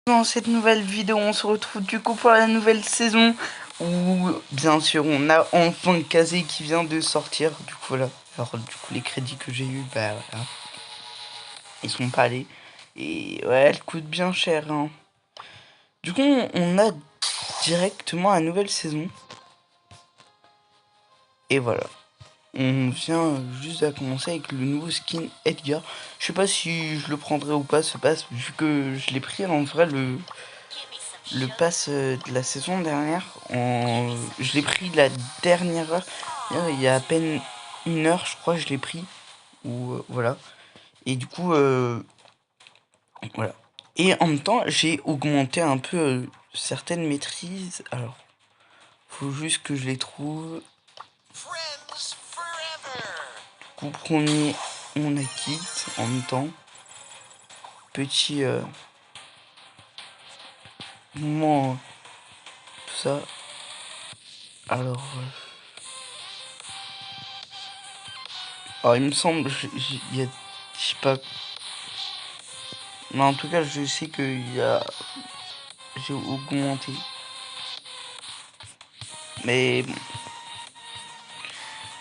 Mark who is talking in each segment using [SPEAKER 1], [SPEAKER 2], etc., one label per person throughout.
[SPEAKER 1] Dans cette nouvelle vidéo, on se retrouve du coup pour la nouvelle saison où bien sûr on a enfin Kazé qui vient de sortir. Du coup voilà, alors du coup les crédits que j'ai eu, bah voilà, ils sont pas allés et ouais, elle coûte bien cher, hein. Du coup on a directement la nouvelle saison et voilà. On vient juste à commencer avec le nouveau skin Edgar. Je sais pas si je le prendrai ou pas ce pass, vu que je l'ai pris en vrai le pass de la saison dernière. Je l'ai pris la dernière heure. Il y a à peine une heure, je crois, je l'ai pris. Ou voilà. Et du coup, voilà. Et en même temps, j'ai augmenté un peu certaines maîtrises. Alors, faut juste que je les trouve. Du coup, premier, on a Kit en même temps. Petit moment, tout ça. Alors, il me semble, il y a, je sais pas. Mais en tout cas, je sais que j'ai augmenté. Mais bon.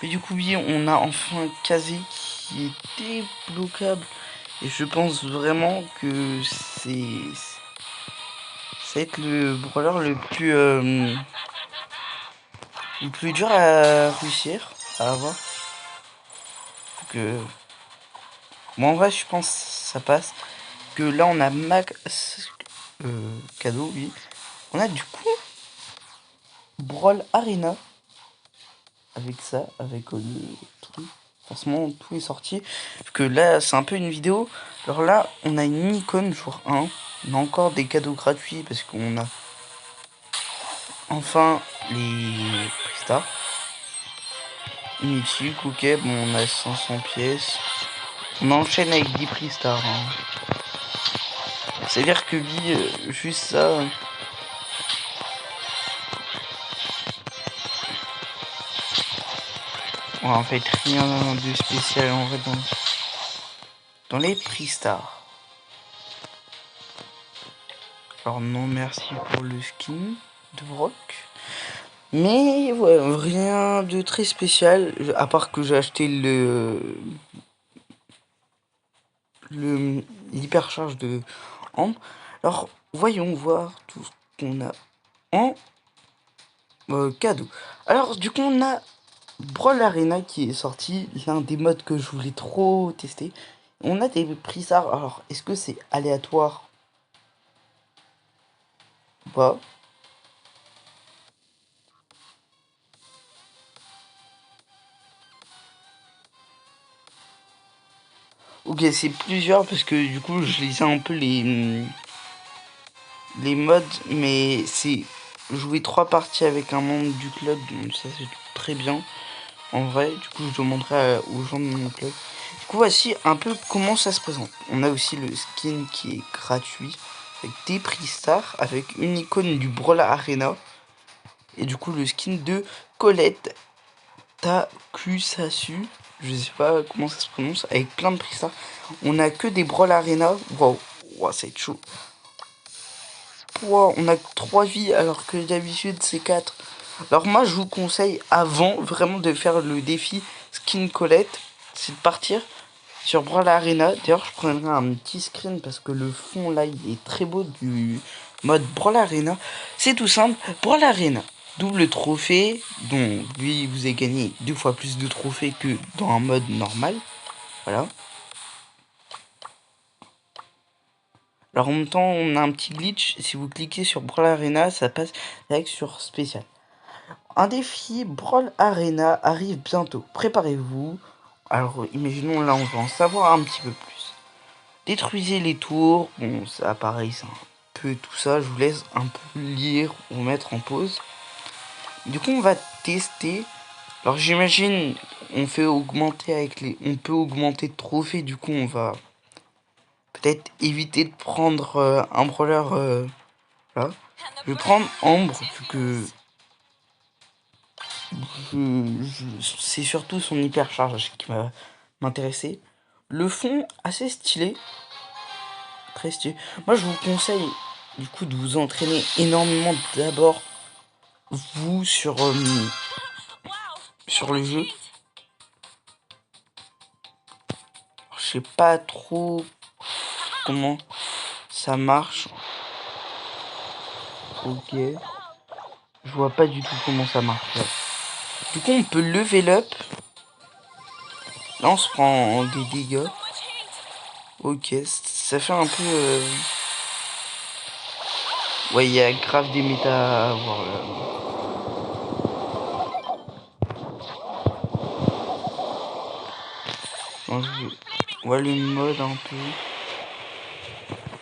[SPEAKER 1] Mais du coup, oui, on a enfin Kazé qui est débloquable. Et je pense vraiment que ça va être le brawler le plus dur à réussir, à avoir. Que moi, en vrai, je pense que ça passe. Que là, on a Max cadeau, oui. On a du coup Brawl Arena. Avec ça, avec le truc. Forcément, tout est sorti. Parce que là, c'est un peu une vidéo. Alors là, on a une icône jour 1. On a encore des cadeaux gratuits parce qu'on a enfin les Prista. Inutile, ok, bon, on a 500 pièces. On enchaîne avec 10 Prista. Hein. C'est-à-dire que lui, juste ça. Ouais, en fait, rien de spécial en vrai dans les Prista. Alors non, merci pour le skin de Brock. Mais ouais, rien de très spécial, à part que j'ai acheté l'hypercharge de Ambre. Alors, voyons voir tout ce qu'on a en cadeau. Alors, du coup, on a Brawl Arena qui est sorti, l'un des modes que je voulais trop tester. On a des prix ça. Alors, est-ce que c'est aléatoire ou pas? Ok, c'est plusieurs parce que du coup, je lisais un peu les modes, mais c'est jouer 3 parties avec un membre du club, donc ça c'est très bien. En vrai, du coup, je demanderai aux gens de mon club. Du coup, voici un peu comment ça se présente. On a aussi le skin qui est gratuit, avec des prix stars, avec une icône du Brawl Arena, et du coup, le skin de Colette Takusasu. Je sais pas comment ça se prononce, avec plein de prix stars. On a que des Brawl Arena. Waouh, wow, ça va être chaud. Wow, on a 3 vies alors que d'habitude c'est 4. Alors moi je vous conseille avant vraiment de faire le défi Skin Colette, c'est de partir sur Brawl Arena. D'ailleurs je prendrai un petit screen parce que le fond là il est très beau du mode Brawl Arena. C'est tout simple, Brawl Arena, double trophée, dont lui vous avez gagné 2 fois plus de trophées que dans un mode normal. Voilà. Alors en même temps on a un petit glitch, si vous cliquez sur Brawl Arena ça passe direct sur spécial. Un défi Brawl Arena arrive bientôt. Préparez-vous. Alors, imaginons là, on va en savoir un petit peu plus. Détruisez les tours. Bon, ça, pareil, c'est un peu tout ça. Je vous laisse un peu lire ou mettre en pause. Du coup, on va tester. Alors, j'imagine, on fait augmenter avec les. On peut augmenter de trophées. Du coup, on va peut-être éviter de prendre un brawler. Là. Je vais prendre Ambre, vu que c'est surtout son hypercharge qui va m'intéresser. Le fond, assez stylé. Très stylé. Moi, je vous conseille du coup de vous entraîner énormément d'abord vous sur le jeu. Je sais pas trop comment ça marche. Ok. Je vois pas du tout comment ça marche. Ouais. Du coup, on peut level up. Là, on se prend des dégâts. Ok, ça fait un peu... Ouais, il y a grave des méta à avoir là. Non, on voit le mode un peu.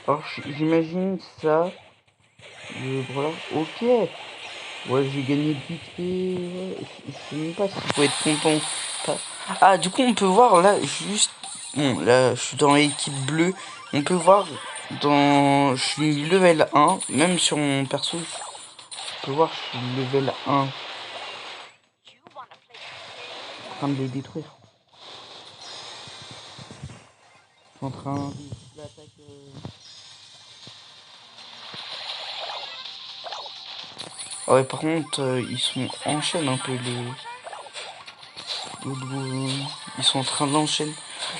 [SPEAKER 1] Alors, j'imagine ça. Le brawler. Ok. Ouais, j'ai gagné vite fait. Ouais, je sais même pas s'il faut être content. Pas. Ah, du coup, on peut voir là, juste. Bon, là, je suis dans l'équipe bleue. On peut voir dans. Je suis level 1. Même sur mon perso, je peux voir, je suis level 1. En train de les détruire. Je suis en train de l'attaque. Ah ouais, par contre, ils sont en chaîne un peu les. Ils sont en train d'enchaîner.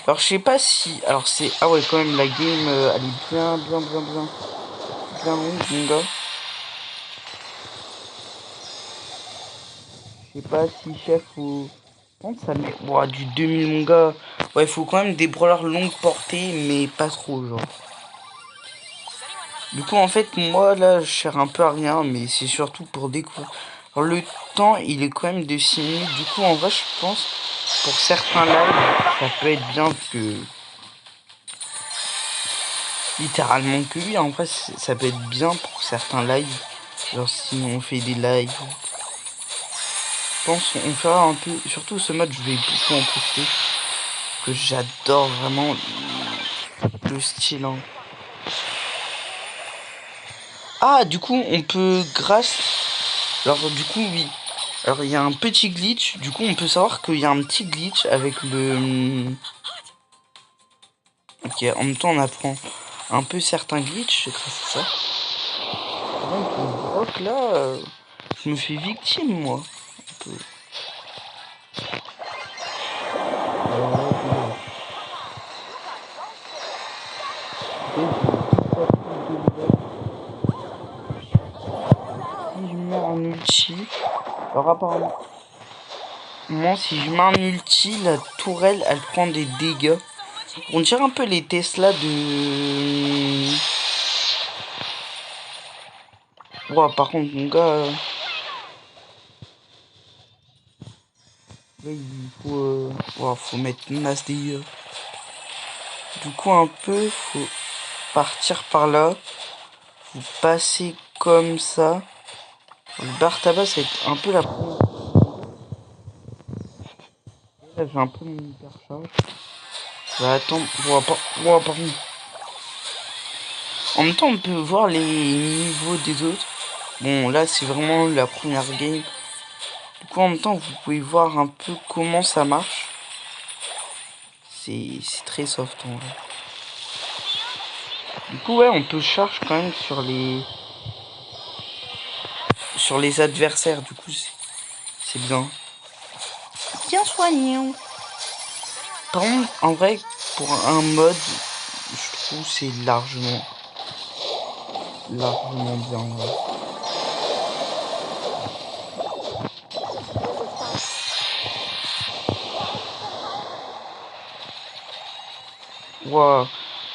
[SPEAKER 1] Alors je sais pas si. Alors c'est. Ah ouais, quand même la game elle est bien longue, mon gars. Je sais pas si chef ou. Bon, ça met. Ouah, du 2000 mon gars. Ouais, faut quand même des brawlers longue portée, mais pas trop genre. Du coup en fait moi là je sers un peu à rien, mais c'est surtout pour découvrir. Alors le temps il est quand même de 6 minutes. Du coup en vrai je pense pour certains lives ça peut être bien parce que littéralement que lui. En vrai, ça peut être bien pour certains lives. Genre si on fait des lives. Je pense on fera un peu. Surtout ce mode, je vais beaucoup en poster. Que j'adore vraiment le style. Hein. Ah, du coup, on peut grâce. Alors, du coup, oui. Alors, il y a un petit glitch. Du coup, on peut savoir qu'il y a un petit glitch avec le. Ok, en même temps, on apprend un peu certains glitches grâce à ça. Donc, le rock là, je me fais victime, moi. Un peu. Si je mets un ulti, alors apparemment, si je mets un ulti, la tourelle, elle prend des dégâts. On dirait un peu les Tesla de... Ouais, par contre, mon gars... Là, il faut... ouais, faut mettre masse dégâts. Du coup, un peu, faut partir par là. Faut passer comme ça. Le bar tabac, c'est un peu la première. Là, j'ai un peu mon hyper charge. Je vais attendre. Ouais, par contre. En même temps, on peut voir les niveaux des autres. Bon, là, c'est vraiment la première game. Du coup, en même temps, vous pouvez voir un peu comment ça marche. C'est très soft, en vrai. Du coup, ouais, on peut charge quand même sur les adversaires. Du coup, c'est bien. Bien soigné. Par contre, en vrai, pour un mode, je trouve c'est largement bien. Ouais. Wow.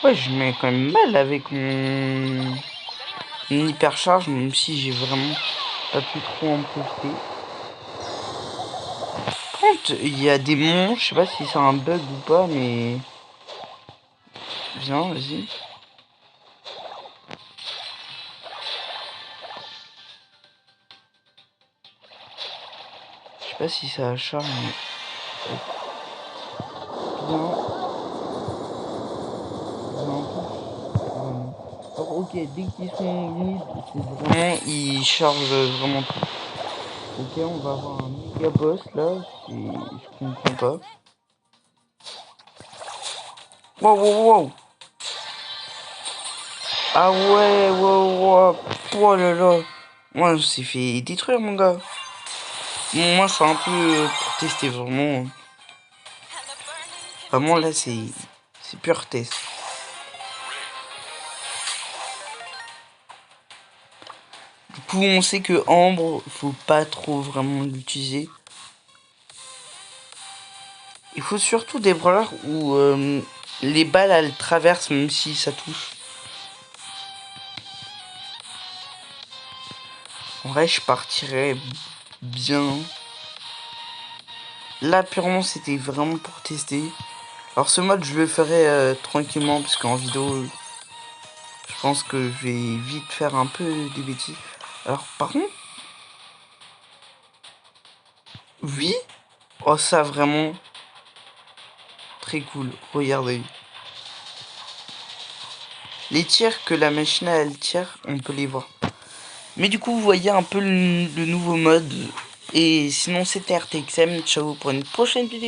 [SPEAKER 1] Ouais, je mets quand même mal avec mon hypercharge, même si j'ai vraiment pas pu trop en profiter. Par contre, il y a des monstres, je sais pas si c'est un bug ou pas, mais... Viens, vas-y. Je sais pas si ça charge, mais... Viens. Alors, ok, dès qu'ils sont mid, c'est vraiment... Ils chargent vraiment tout. Ok, on va avoir un méga boss là, je comprends pas. Wow, wow, wow. Ah ouais, wow, Oh là là. Moi, on s'est fait détruire, mon gars. Bon, moi, c'est un peu pour tester, vraiment. Vraiment, là, c'est pur test. Du coup, on sait que Ambre, faut pas trop vraiment l'utiliser. Il faut surtout des brawlers où les balles, elles traversent même si ça touche. En vrai, je partirais bien. Là, purement, c'était vraiment pour tester. Alors, ce mode, je le ferai tranquillement, parce qu'en vidéo, je pense que je vais vite faire un peu des bêtises. Alors, par contre... Oui. Oh, ça, vraiment... Très cool. Regardez. Les tirs que la machine, elle tire, on peut les voir. Mais du coup, vous voyez un peu le nouveau mode. Et sinon, c'était RTXM. Ciao pour une prochaine vidéo.